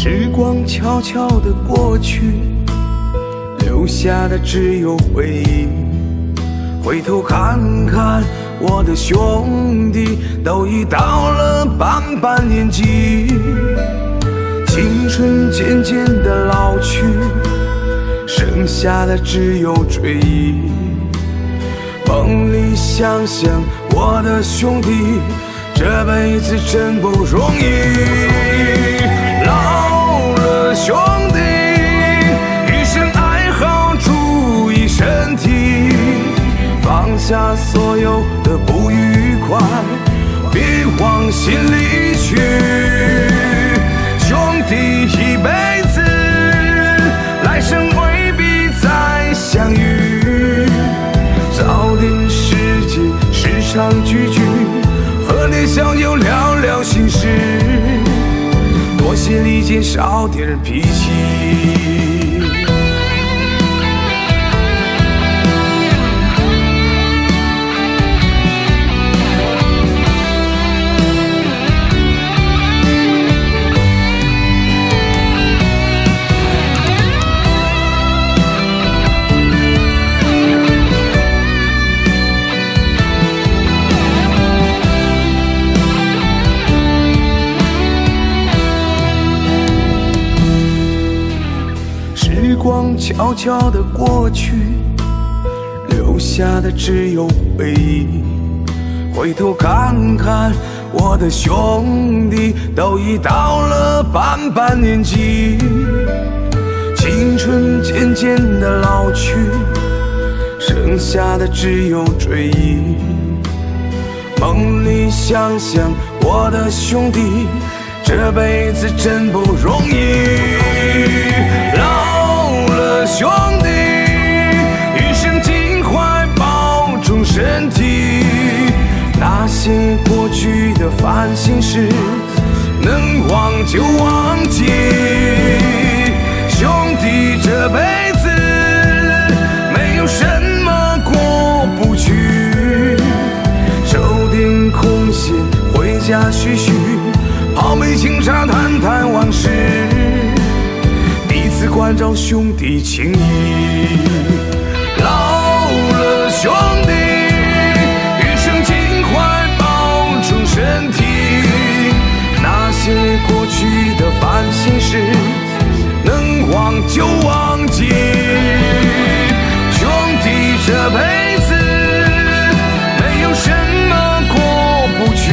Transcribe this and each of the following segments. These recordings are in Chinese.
时光悄悄地过去，留下的只有回忆。回头看看我的兄弟，都已到了半把年纪，青春渐渐地老去，剩下的只有追忆。梦里想想我的兄弟，这辈子真不容易。老了兄弟，一生爱好注意身体，放下所有的不愉快，别往心里去。兄弟一辈子，来生未必再相遇，找点时间时常聚聚，喝点小酒聊聊心事，多些理解少点脾气。时光悄悄地过去，留下的只有回忆。回头看看我的兄弟，都已到了半把年纪，青春渐渐地老去，剩下的只有追忆。梦里想想我的兄弟，这辈子真不容易。兄弟，余生尽快保重身体，那些过去的烦心事，能忘就忘记。兄弟，这辈子没有什么过不去，收点空闲回家叙叙，泡杯清茶谈谈往事，彼此关照兄弟情谊。老了兄弟，余生尽快保重身体，那些过去的烦心事，能忘就忘记。兄弟，这辈子没有什么过不去，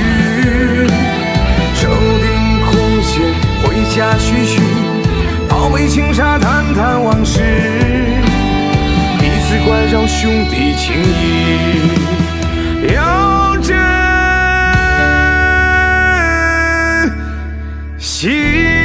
收点空闲回家叙叙，泡杯清茶谈谈往事，彼此关照兄弟情谊，要珍惜。